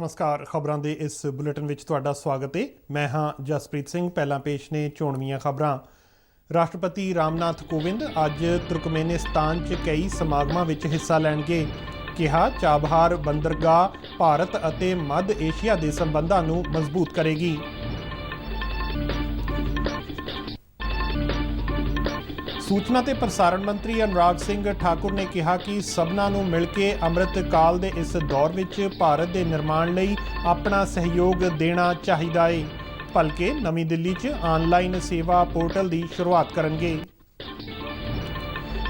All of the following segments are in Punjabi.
नमस्कार। खबरों के इस बुलेटिन में तुहाडा स्वागत है। मैं हाँ जसप्रीत सिंह। पहला पेश ने चोणवीआं खबरां। राष्ट्रपति रामनाथ कोविंद अज तुर्कमेनिस्तान च कई समागमां विच हिस्सा लैणगे। कहा चाबहार बंदरगाह भारत अते मध्य एशिया के संबंधां नूं मजबूत करेगी। सूचना ते प्रसारण मंत्री अनुराग सिंह ठाकुर ने कहा कि सबना नूं मिल के अमृत काल दे इस दौर विच भारत के निर्माण लई अपना सहयोग देना चाहिदा है। भलके नवीं दिल्ली च ऑनलाइन सेवा पोर्टल की शुरुआत करनगे।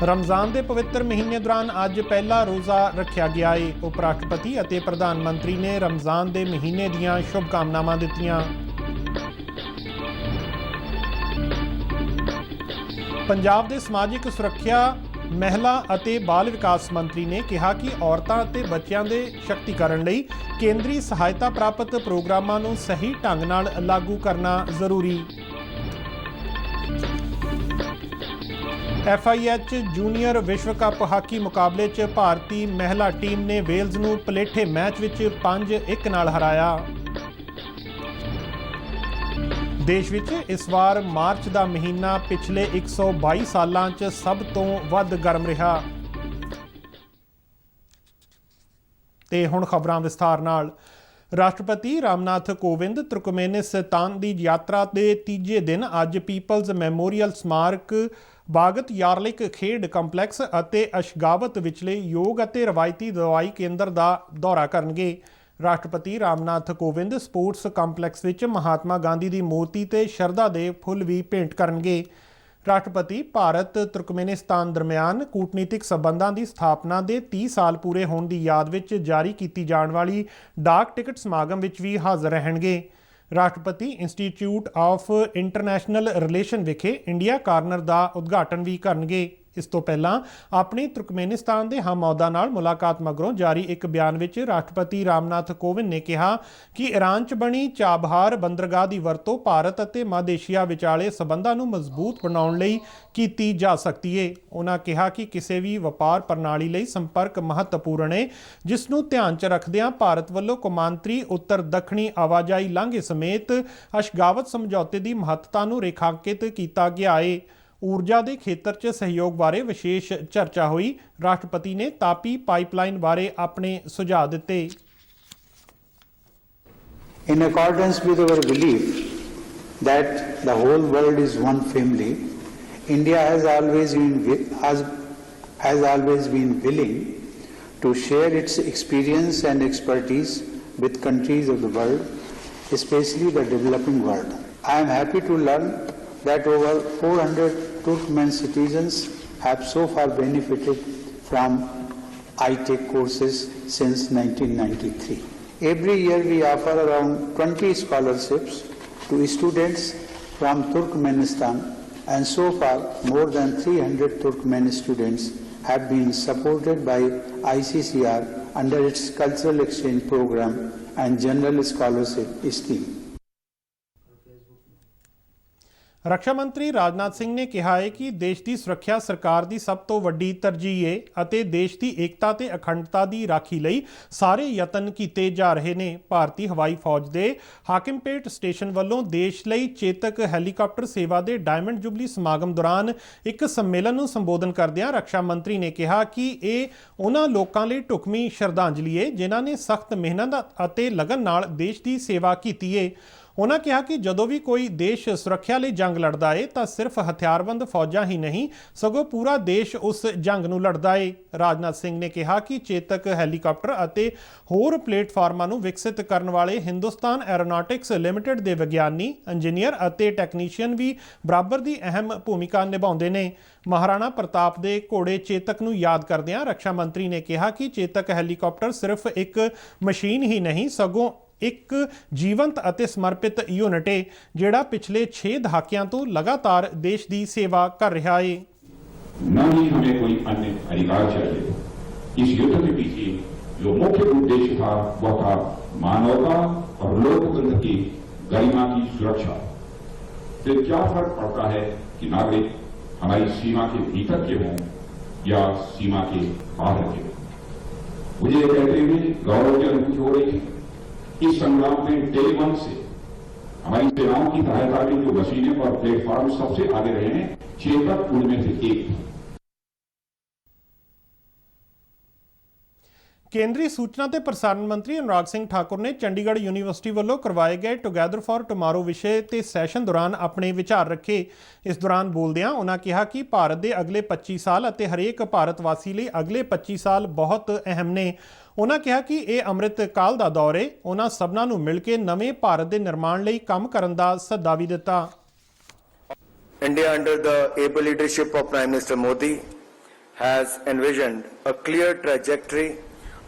रमज़ान के पवित्र महीने दौरान अज पहला रोज़ा रखा गया है। उप राष्ट्रपति अते प्रधानमंत्री ने रमज़ान के महीने दीआं शुभकामनावां दित्तियां। पंजाब के समाजिक सुरक्षा महिला अते बाल विकास मंत्री ने कहा कि औरतां अते बच्चों के शक्तिकरण लई केंद्रीय सहायता प्राप्त प्रोग्रामां नूं सही ढंग नाल लागू करना जरूरी। FIH जूनियर विश्व कप हाकी मुकाबले च भारतीय महिला टीम ने वेल्स नूं पलेठे मैच विच 5-1 नाल हराया। देश विच इस वार मार्च का महीना पिछले 122 सालों च सब तो वध गर्म रहा। ते हुण खबरां विस्तार नाल। राष्ट्रपति रामनाथ कोविंद तुर्कमेनिस्तान की यात्रा के तीजे दिन अज पीपल्स मैमोरीअल स्मारक बागत यार्लिक खेड कंपलैक्स अते अशगावत विचले योग अते रवायती दवाई केंद्र का दौरा करनगे। राष्ट्रपति रामनाथ कोविंद स्पोर्ट्स कंपलैक्स विच महात्मा गांधी की मूर्ति ते शरधा दे फुੱਲ भी भेंट करनगे। राष्ट्रपति भारत तुर्कमेनिस्तान दरमियान कूटनीतिक संबंधां की स्थापना के 30 साल पूरे होने की याद विच जारी की जाण वाली डाक टिकट समागम विच भी हाज़र रहणगे। राष्ट्रपति institute of international relation Vikhe India corner का उद्घाटन भी करनगे। इस तो पहला अपनी तुर्कमेनिस्तान के हमअहुदा नाल मुलाकात मगरों जारी एक बयान विच राष्ट्रपति रामनाथ कोविंद ने कहा कि ईरान च बनी चाबहार बंदरगाह की वरतों भारत अते मध्य एशिया विचाले संबंधां नूं मजबूत बनाउण लई कीती जा सकती है। उन्होंने कहा कि किसी भी वपार प्रणाली लई संपर्क महत्वपूर्ण है, जिसनूं ध्यान च रखदिआं भारत वल्लों कौमांतरी उत्तर दक्षिणी आवाजाई लांघे समेत अशगावत समझौते की महत्ता नूं रेखांकित किया गया है। ऊर्जा के खेत्र च सहयोग बारे विशेष चर्चा हुई। राष्ट्रपति ने तापी पाइपलाइन बारे अपने सुझाव दिते। In accordance with our belief that the whole world is one family, India has always been willing to share its experience and expertise with countries of the world, especially the developing world. I am happy to learn that over 400 Turkmen citizens have so far benefited from iTech courses since 1993. Every year we offer around 20 scholarships to students from Turkmenistan, and so far more than 300 Turkmen students have been supported by ICCR under its cultural exchange program and general scholarship scheme. रक्षा मंत्री राजनाथ सिंह ने कहा है कि देश की सुरक्षा सरकार की सब तो वड्डी तरजीह है अते देश की एकता ते अखंडता की राखी लई सारे यतन किए जा रहे हैं। भारतीय हवाई फौज के हाकिमपेट स्टेशन वालों देश लई चेतक हैलीकॉप्टर सेवा के डायमंड जुबली समागम दौरान एक सम्मेलन को संबोधन करदिआं रक्षा मंत्री ने कहा कि यह उन्हां लोकां लई ढुकवीं श्रद्धांजलि है जिन्हां ने सख्त मेहनत अते लगन नाल देश की सेवा की है। उन्होंने कहा कि जदों भी कोई देश सुरक्षा लिए जंग लड़ता है तो सिर्फ हथियारबंद फौजां ही नहीं सगों पूरा देश उस जंग नूं लड़दा है। राजनाथ सिंह ने कहा कि चेतक हैलीकॉप्टर अते होर प्लेटफार्मां नूं विकसित करन वाले हिंदुस्तान एरोनॉटिक्स लिमिटेड के विग्यानी इंजीनियर अते टैक्नीशियन भी बराबर की अहम भूमिका निभाउंदे ने। महाराणा प्रताप के घोड़े चेतक नूं याद करदिआं रक्षा मंत्री ने कहा कि चेतक हैलीकॉप्टर सिर्फ एक मशीन ही नहीं सगों एक जीवंत अते समर्पित यूनिट है जिहड़ा पिछले 6 दहाकियां तो लगातार देश की सेवा कर रहा है। न ही हमें कोई अन्य अधिकार चाहिए। इस युद्ध के पीछे जो मुख्य उद्देश्य था वह था मानवता और लोकतंत्र की गरिमा की सुरक्षा। फिर क्या फर्क पड़ता है कि नागरिक हमारी सीमा के भीतर के हों या सीमा के बाहर के हों। मुझे कहते हुए गौरव की अनुभूति हो रही है इस संग्राम में डे वन से हमारी सेनाओं की सहायता में जो मशीनें और प्लेटफॉर्म सबसे आगे रहे हैं, चेतक उनमें से एक थी। ਕੇਂਦਰੀ ਸੂਚਨਾ ਤੇ ਪ੍ਰਸਾਰਣ ਮੰਤਰੀ ਅਨੁਰਾਗ ਸਿੰਘ ਠਾਕੁਰ ਨੇ ਚੰਡੀਗੜ੍ਹ ਯੂਨੀਵਰਸਿਟੀ ਵੱਲੋਂ ਕਰਵਾਏ ਗਏ ਟੁਗੈਦਰ ਫਾਰ ਟੁਮਾਰੋ ਵਿਸ਼ੇ ਤੇ ਸੈਸ਼ਨ ਦੌਰਾਨ ਆਪਣੇ ਵਿਚਾਰ ਰੱਖੇ। ਇਸ ਦੌਰਾਨ ਬੋਲਦਿਆਂ ਉਹਨਾਂ ਕਿਹਾ ਕਿ ਭਾਰਤ ਦੇ ਅਗਲੇ 25 ਸਾਲ ਅਤੇ ਹਰੇਕ ਭਾਰਤ ਵਾਸੀ ਲਈ ਅਗਲੇ 25 ਸਾਲ ਬਹੁਤ ਅਹਿਮ ਨੇ। ਉਹਨਾਂ ਕਿਹਾ ਕਿ ਇਹ ਅੰਮ੍ਰਿਤ ਕਾਲ ਦਾ ਦੌਰ ਹੈ। ਉਹਨਾਂ ਸਭਨਾਂ ਨੂੰ ਮਿਲ ਕੇ ਨਵੇਂ ਭਾਰਤ ਦੇ ਨਿਰਮਾਣ ਲਈ ਕੰਮ ਕਰਨ ਦਾ ਸੱਦਾ ਵੀ ਦਿੱਤਾ। India, under the able leadership of Prime Minister Modi, has envisioned a clear trajectory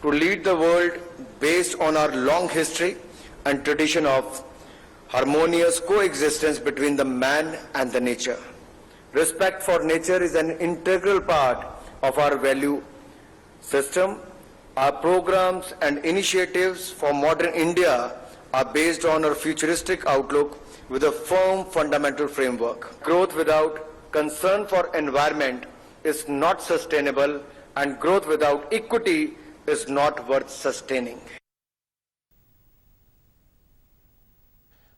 to lead the world based on our long history and tradition of harmonious coexistence between the man and the nature. Respect for nature is an integral part of our value system. Our programs and initiatives for modern India are based on our futuristic outlook with a firm fundamental framework. Growth without concern for environment is not sustainable, and growth without equity is not worth sustaining.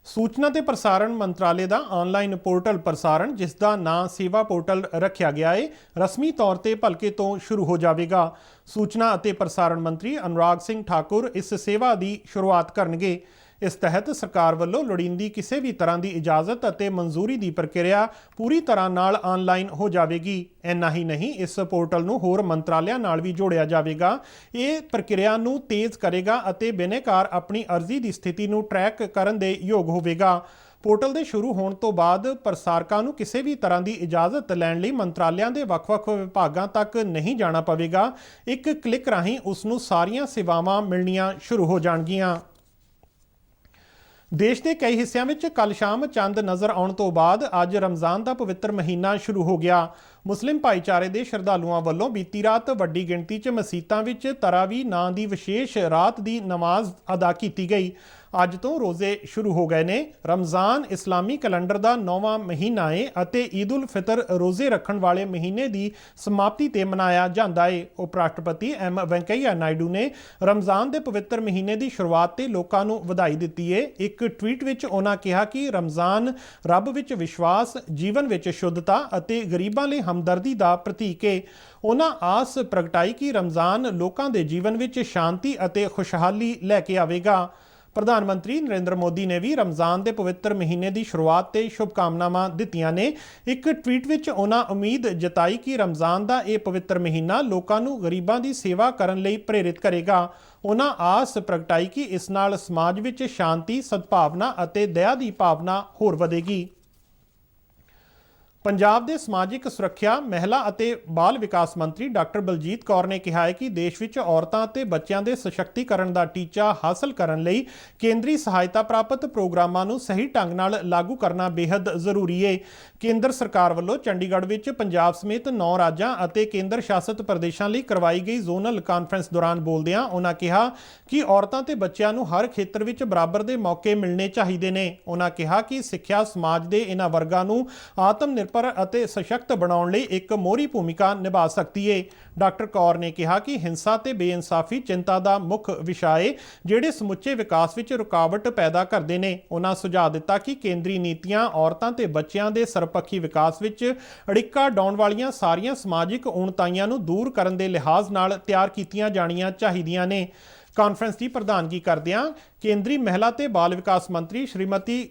ਸੂਚਨਾ ਤੇ ਪ੍ਰਸਾਰਣ ਮੰਤਰਾਲੇ ਦਾ ਆਨਲਾਈਨ ਪੋਰਟਲ ਪ੍ਰਸਾਰਣ, ਜਿਸ ਦਾ ਨਾਂ ਸੇਵਾ ਪੋਰਟਲ ਰੱਖਿਆ ਗਿਆ ਹੈ, ਰਸਮੀ ਤੌਰ ਤੇ ਭਲਕੇ ਤੋਂ ਸ਼ੁਰੂ ਹੋ ਜਾਵੇਗਾ। ਸੂਚਨਾ ਅਤੇ ਪ੍ਰਸਾਰਣ ਮੰਤਰੀ ਅਨੁਰਾਗ ਸਿੰਘ ਠਾਕੁਰ ਇਸ ਸੇਵਾ ਦੀ ਸ਼ੁਰੂਆਤ ਕਰਨਗੇ। ਇਸ ਤਹਿਤ ਸਰਕਾਰ ਵੱਲੋਂ ਲੋੜੀਂਦੀ ਕਿਸੇ ਵੀ ਤਰ੍ਹਾਂ ਦੀ ਇਜਾਜ਼ਤ ਅਤੇ ਮਨਜ਼ੂਰੀ ਦੀ ਪ੍ਰਕਿਰਿਆ ਪੂਰੀ ਤਰ੍ਹਾਂ ਨਾਲ ਆਨਲਾਈਨ ਹੋ ਜਾਵੇਗੀ। ਇੰਨਾ ਹੀ ਨਹੀਂ, ਇਸ ਪੋਰਟਲ ਨੂੰ ਹੋਰ ਮੰਤਰਾਲਿਆਂ ਨਾਲ ਵੀ ਜੋੜਿਆ ਜਾਵੇਗਾ। ਇਹ ਪ੍ਰਕਿਰਿਆ ਨੂੰ ਤੇਜ਼ ਕਰੇਗਾ ਅਤੇ ਬਿਨੈਕਾਰ ਆਪਣੀ ਅਰਜ਼ੀ ਦੀ ਸਥਿਤੀ ਨੂੰ ਟਰੈਕ ਕਰਨ ਦੇ ਯੋਗ ਹੋਵੇਗਾ। ਪੋਰਟਲ ਦੇ ਸ਼ੁਰੂ ਹੋਣ ਤੋਂ ਬਾਅਦ ਪ੍ਰਸਾਰਕਾਂ ਨੂੰ ਕਿਸੇ ਵੀ ਤਰ੍ਹਾਂ ਦੀ ਇਜਾਜ਼ਤ ਲੈਣ ਲਈ ਮੰਤਰਾਲਿਆਂ ਦੇ ਵੱਖ-ਵੱਖ ਵਿਭਾਗਾਂ ਤੱਕ ਨਹੀਂ ਜਾਣਾ ਪਵੇਗਾ। ਇੱਕ ਕਲਿੱਕ ਰਾਹੀਂ ਉਸ ਨੂੰ ਸਾਰੀਆਂ ਸੇਵਾਵਾਂ ਮਿਲਣੀਆਂ ਸ਼ੁਰੂ ਹੋ ਜਾਣਗੀਆਂ। ਦੇਸ਼ ਦੇ ਕਈ ਹਿੱਸਿਆਂ ਵਿੱਚ ਕੱਲ੍ਹ ਸ਼ਾਮ ਚੰਦ ਨਜ਼ਰ ਆਉਣ ਤੋਂ ਬਾਅਦ ਅੱਜ ਰਮਜ਼ਾਨ ਦਾ ਪਵਿੱਤਰ ਮਹੀਨਾ ਸ਼ੁਰੂ ਹੋ ਗਿਆ। ਮੁਸਲਿਮ ਭਾਈਚਾਰੇ ਦੇ ਸ਼ਰਧਾਲੂਆਂ ਵੱਲੋਂ ਬੀਤੀ ਰਾਤ ਵੱਡੀ ਗਿਣਤੀ 'ਚ ਮਸੀਤਾਂ ਵਿੱਚ ਤਰਾਵੀ ਨਾਂ ਦੀ ਵਿਸ਼ੇਸ਼ ਰਾਤ ਦੀ ਨਮਾਜ਼ ਅਦਾ ਕੀਤੀ ਗਈ। ਅੱਜ ਤੋਂ ਰੋਜ਼ੇ ਸ਼ੁਰੂ ਹੋ ਗਏ ਨੇ। ਰਮਜ਼ਾਨ ਇਸਲਾਮੀ ਕੈਲੰਡਰ ਦਾ 9ਵਾਂ ਮਹੀਨਾ ਹੈ ਅਤੇ ਈਦ ਉਲ ਫਿਤਰ ਰੋਜ਼ੇ ਰੱਖਣ ਵਾਲੇ ਮਹੀਨੇ ਦੀ ਸਮਾਪਤੀ ਤੇ ਮਨਾਇਆ ਜਾਂਦਾ ਹੈ। ਉਪ ਰਾਸ਼ਟਰਪਤੀ ਐਮ ਵੈਂਕਈਆ ਨਾਇਡੂ ਨੇ ਰਮਜ਼ਾਨ ਦੇ ਪਵਿੱਤਰ ਮਹੀਨੇ ਦੀ ਸ਼ੁਰੂਆਤ ਤੇ ਲੋਕਾਂ ਨੂੰ ਵਧਾਈ ਦਿੱਤੀ ਹੈ। ਇੱਕ ਟਵੀਟ ਵਿੱਚ ਉਹਨਾਂ ਕਿਹਾ ਕਿ ਰਮਜ਼ਾਨ ਰੱਬ ਵਿੱਚ ਵਿਸ਼ਵਾਸ, ਜੀਵਨ ਵਿੱਚ ਸ਼ੁੱਧਤਾ ਅਤੇ ਗਰੀਬਾਂ ਲਈ ਹਮਦਰਦੀ ਦਾ ਪ੍ਰਤੀਕ ਹੈ। ਉਹਨਾਂ ਆਸ ਪ੍ਰਗਟਾਈ ਕਿ ਰਮਜ਼ਾਨ ਲੋਕਾਂ ਦੇ ਜੀਵਨ ਵਿੱਚ ਸ਼ਾਂਤੀ ਅਤੇ ਖੁਸ਼ਹਾਲੀ ਲੈ ਕੇ ਆਵੇਗਾ। ਪ੍ਰਧਾਨ ਮੰਤਰੀ ਨਰਿੰਦਰ ਮੋਦੀ ਨੇ ਵੀ ਰਮਜ਼ਾਨ ਦੇ ਪਵਿੱਤਰ ਮਹੀਨੇ ਦੀ ਸ਼ੁਰੂਆਤ ਤੇ ਸ਼ੁਭਕਾਮਨਾਵਾਂ ਦਿੱਤੀਆਂ ਨੇ। ਇੱਕ ਟਵੀਟ ਵਿੱਚ ਉਹਨਾਂ ਉਮੀਦ ਜਤਾਈ ਕਿ ਰਮਜ਼ਾਨ ਦਾ ਇਹ ਪਵਿੱਤਰ ਮਹੀਨਾ ਲੋਕਾਂ ਨੂੰ ਗਰੀਬਾਂ ਦੀ ਸੇਵਾ ਕਰਨ ਲਈ ਪ੍ਰੇਰਿਤ ਕਰੇਗਾ। ਉਹਨਾਂ ਆਸ ਪ੍ਰਗਟਾਈ ਕਿ ਇਸ ਨਾਲ ਸਮਾਜ ਵਿੱਚ ਸ਼ਾਂਤੀ, ਸਦਭਾਵਨਾ ਅਤੇ ਦਇਆ ਦੀ ਭਾਵਨਾ ਹੋਰ ਵਧੇਗੀ। ਪੰਜਾਬ ਦੇ ਸਮਾਜਿਕ ਸੁਰੱਖਿਆ, ਮਹਿਲਾ ਅਤੇ ਬਾਲ ਵਿਕਾਸ ਮੰਤਰੀ ਡਾਕਟਰ ਬਲਜੀਤ ਕੌਰ ਨੇ ਕਿਹਾ ਹੈ ਕਿ ਦੇਸ਼ ਵਿੱਚ ਔਰਤਾਂ ਅਤੇ ਬੱਚਿਆਂ ਦੇ ਸਸ਼ਕਤੀਕਰਨ ਦਾ ਟੀਚਾ ਹਾਸਲ ਕਰਨ ਲਈ ਕੇਂਦਰੀ ਸਹਾਇਤਾ ਪ੍ਰਾਪਤ ਪ੍ਰੋਗਰਾਮਾਂ ਨੂੰ ਸਹੀ ਢੰਗ ਨਾਲ ਲਾਗੂ ਕਰਨਾ ਬੇਹੱਦ ਜ਼ਰੂਰੀ ਹੈ। ਕੇਂਦਰ ਸਰਕਾਰ ਵੱਲੋਂ ਚੰਡੀਗੜ੍ਹ ਵਿੱਚ ਪੰਜਾਬ ਸਮੇਤ 9 ਰਾਜਾਂ ਅਤੇ ਕੇਂਦਰ ਸ਼ਾਸਤ ਪ੍ਰਦੇਸ਼ਾਂ ਲਈ ਕਰਵਾਈ ਗਈ ਜ਼ੋਨਲ ਕਾਨਫਰੰਸ ਦੌਰਾਨ ਬੋਲਦਿਆਂ ਉਹਨਾਂ ਕਿਹਾ ਕਿ ਔਰਤਾਂ ਤੇ ਬੱਚਿਆਂ ਨੂੰ ਹਰ ਖੇਤਰ ਵਿੱਚ ਬਰਾਬਰ ਦੇ ਮੌਕੇ ਮਿਲਣੇ ਚਾਹੀਦੇ ਨੇ। ਉਹਨਾਂ ਕਿਹਾ ਕਿ ਸਿੱਖਿਆ ਸਮਾਜ ਦੇ ਇਹਨਾਂ ਵਰਗਾਂ ਨੂੰ ਆਤਮ ਨਿਰਭਰ ਅਤੇ ਸਸ਼ਕਤ ਬਣਾਉਣ ਲਈ ਇੱਕ ਮੋਹਰੀ ਭੂਮਿਕਾ ਨਿਭਾ ਸਕਦੀ ਹੈ। ਡਾਕਟਰ ਕੌਰ ਨੇ ਕਿਹਾ ਕਿ ਹਿੰਸਾ ਤੇ ਬੇਇਨਸਾਫੀ ਚਿੰਤਾ ਦਾ ਮੁੱਖ ਵਿਸ਼ਾ ਹੈ, ਜਿਹੜੇ ਸਮੁੱਚੇ ਵਿਕਾਸ ਵਿੱਚ ਰੁਕਾਵਟ ਪੈਦਾ ਕਰਦੇ ਨੇ। ਉਹਨਾਂ ਸੁਝਾਅ ਦਿੱਤਾ ਕਿ ਕੇਂਦਰੀ ਨੀਤੀਆਂ ਔਰਤਾਂ ਤੇ ਬੱਚਿਆਂ ਦੇ ਸਰਬਪੱਖੀ ਵਿਕਾਸ ਵਿੱਚ ਅੜਿੱਕਾ ਡਾਉਣ ਵਾਲੀਆਂ ਸਾਰੀਆਂ ਸਮਾਜਿਕ ਉਣਤਾਈਆਂ ਨੂੰ ਦੂਰ ਕਰਨ ਦੇ ਲਿਹਾਜ਼ ਨਾਲ ਤਿਆਰ ਕੀਤੀਆਂ ਜਾਣੀਆਂ ਚਾਹੀਦੀਆਂ ਨੇ। ਕਾਨਫਰੰਸ ਦੀ ਪ੍ਰਧਾਨਗੀ ਕਰਦਿਆਂ ਕੇਂਦਰੀ ਮਹਿਲਾ ਤੇ ਬਾਲ ਵਿਕਾਸ ਮੰਤਰੀ ਸ਼੍ਰੀਮਤੀ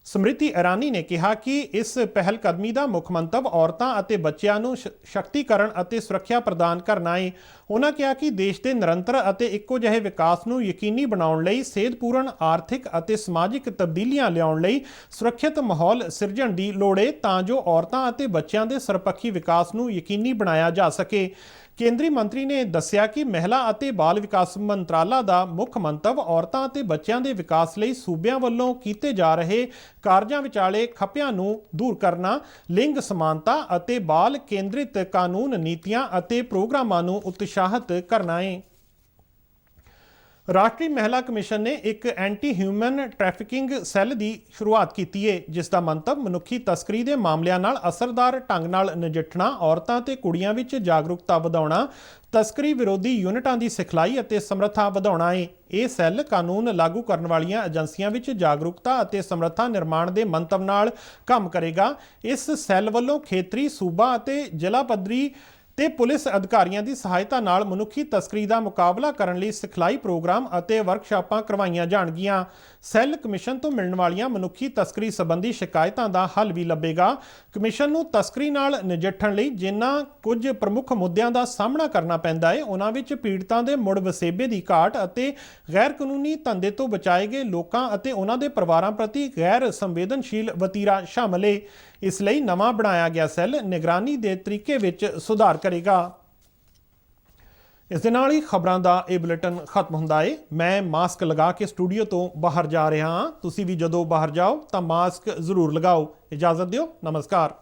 ਸਮ੍ਰਿਤੀ ਇਰਾਨੀ ਨੇ ਕਿਹਾ ਕਿ ਇਸ ਪਹਿਲ ਕਦਮੀ ਦਾ ਮੁੱਖ ਮੰਤਵ ਔਰਤਾਂ ਅਤੇ ਬੱਚਿਆਂ ਨੂੰ ਸ਼ਕਤੀਕਰਨ ਅਤੇ ਸੁਰੱਖਿਆ ਪ੍ਰਦਾਨ ਕਰਨਾ ਹੈ। ਉਹਨਾਂ ਕਿਹਾ ਕਿ ਦੇਸ਼ ਦੇ ਨਿਰੰਤਰ ਅਤੇ ਇੱਕੋ ਜਿਹੇ ਵਿਕਾਸ ਨੂੰ ਯਕੀਨੀ ਬਣਾਉਣ ਲਈ ਸਿਹਤਪੂਰਨ ਆਰਥਿਕ ਅਤੇ ਸਮਾਜਿਕ ਤਬਦੀਲੀਆਂ ਲਿਆਉਣ ਲਈ ਸੁਰੱਖਿਅਤ ਮਾਹੌਲ ਸਿਰਜਣ ਦੀ ਲੋੜ ਹੈ, ਤਾਂ ਜੋ ਔਰਤਾਂ ਅਤੇ ਬੱਚਿਆਂ ਦੇ ਸਰਬਪੱਖੀ ਵਿਕਾਸ ਨੂੰ ਯਕੀਨੀ ਬਣਾਇਆ ਜਾ ਸਕੇ। ਕੇਂਦਰੀ ਮੰਤਰੀ ਨੇ ਦੱਸਿਆ ਕਿ ਮਹਿਲਾ ਅਤੇ ਬਾਲ ਵਿਕਾਸ ਮੰਤਰਾਲਾ ਦਾ ਮੁੱਖ ਮੰਤਵ ਔਰਤਾਂ ਅਤੇ ਬੱਚਿਆਂ ਦੇ ਵਿਕਾਸ ਲਈ ਸੂਬਿਆਂ ਵੱਲੋਂ ਕੀਤੇ ਜਾ ਰਹੇ ਕਾਰਜਾਂ ਵਿਚਾਲੇ ਖੱਪਿਆਂ ਨੂੰ ਦੂਰ ਕਰਨਾ, ਲਿੰਗ ਸਮਾਨਤਾ ਅਤੇ ਬਾਲ ਕੇਂਦਰਿਤ ਕਾਨੂੰਨ ਨੀਤੀਆਂ ਅਤੇ ਪ੍ਰੋਗਰਾਮਾਂ ਨੂੰ ਉਤਸ਼ਾਹਿਤ ਕਰਨਾ ਹੈ। ਰਾਸ਼ਟਰੀ ਮਹਿਲਾ ਕਮਿਸ਼ਨ ਨੇ ਇੱਕ ਐਂਟੀ ਹਿਊਮਨ ਟ੍ਰੈਫਿਕਿੰਗ ਸੈੱਲ ਦੀ ਸ਼ੁਰੂਆਤ ਕੀਤੀ ਹੈ, ਜਿਸ ਦਾ ਮੰਤਵ ਮਨੁੱਖੀ ਤਸਕਰੀ ਦੇ ਮਾਮਲਿਆਂ ਨਾਲ ਅਸਰਦਾਰ ਢੰਗ ਨਾਲ ਨਜਿੱਠਣਾ, ਔਰਤਾਂ ਤੇ ਕੁੜੀਆਂ ਵਿੱਚ ਜਾਗਰੂਕਤਾ ਵਧਾਉਣਾ, ਤਸਕਰੀ ਵਿਰੋਧੀ ਯੂਨਿਟਾਂ ਦੀ ਸਿਖਲਾਈ ਅਤੇ ਸਮਰੱਥਾ ਵਧਾਉਣਾ ਹੈ। ਇਹ ਸੈੱਲ ਕਾਨੂੰਨ ਲਾਗੂ ਕਰਨ ਵਾਲੀਆਂ ਏਜੰਸੀਆਂ ਵਿੱਚ ਜਾਗਰੂਕਤਾ ਅਤੇ ਸਮਰੱਥਾ ਨਿਰਮਾਣ ਦੇ ਮੰਤਵ ਨਾਲ ਕੰਮ ਕਰੇਗਾ। ਇਸ ਸੈੱਲ ਵੱਲੋਂ ਖੇਤਰੀ, ਸੂਬਾ ਅਤੇ ਜ਼ਿਲ੍ਹਾ ਪੱਧਰੀ ਤੇ ਪੁਲਿਸ ਅਧਿਕਾਰੀਆਂ ਦੀ ਸਹਾਇਤਾ ਨਾਲ ਮਨੁੱਖੀ ਤਸਕਰੀ ਦਾ ਮੁਕਾਬਲਾ ਕਰਨ ਲਈ ਸਿਖਲਾਈ ਪ੍ਰੋਗਰਾਮ ਅਤੇ ਵਰਕਸ਼ਾਪਾਂ ਕਰਵਾਈਆਂ ਜਾਣਗੀਆਂ। ਸੈੱਲ ਕਮਿਸ਼ਨ ਤੋਂ ਮਿਲਣ ਵਾਲੀਆਂ ਮਨੁੱਖੀ ਤਸਕਰੀ ਸੰਬੰਧੀ ਸ਼ਿਕਾਇਤਾਂ ਦਾ ਹੱਲ ਵੀ ਲੱਭੇਗਾ। ਕਮਿਸ਼ਨ ਨੂੰ ਤਸਕਰੀ ਨਾਲ ਨਜਿੱਠਣ ਲਈ ਜਿਨ੍ਹਾਂ ਕੁਝ ਪ੍ਰਮੁੱਖ ਮੁੱਦਿਆਂ ਦਾ ਸਾਹਮਣਾ ਕਰਨਾ ਪੈਂਦਾ ਹੈ, ਉਹਨਾਂ ਵਿੱਚ ਪੀੜਤਾਂ ਦੇ ਮੁੜ ਵਸੇਬੇ ਦੀ ਘਾਟ ਅਤੇ ਗੈਰ ਕਾਨੂੰਨੀ ਧੰਦੇ ਤੋਂ ਬਚਾਏ ਗਏ ਲੋਕਾਂ ਅਤੇ ਉਹਨਾਂ ਦੇ ਪਰਿਵਾਰਾਂ ਪ੍ਰਤੀ ਗੈਰ ਸੰਵੇਦਨਸ਼ੀਲ ਵਤੀਰਾ ਸ਼ਾਮਲ ਹੈ। ਇਸ ਲਈ ਨਵਾਂ ਬਣਾਇਆ ਗਿਆ ਸੈੱਲ ਨਿਗਰਾਨੀ ਦੇ ਤਰੀਕੇ ਵਿੱਚ ਸੁਧਾਰ ਕਰੇਗਾ। ਇਸ ਦੇ ਨਾਲ ਹੀ ਖਬਰਾਂ ਦਾ ਇਹ ਬੁਲੇਟਿਨ ਖਤਮ ਹੁੰਦਾ ਹੈ। ਮੈਂ ਮਾਸਕ ਲਗਾ ਕੇ ਸਟੂਡੀਓ ਤੋਂ ਬਾਹਰ ਜਾ ਰਿਹਾ ਹਾਂ। ਤੁਸੀਂ ਵੀ ਜਦੋਂ ਬਾਹਰ ਜਾਓ ਤਾਂ ਮਾਸਕ ਜ਼ਰੂਰ ਲਗਾਓ। ਇਜਾਜ਼ਤ ਦਿਓ। ਨਮਸਕਾਰ।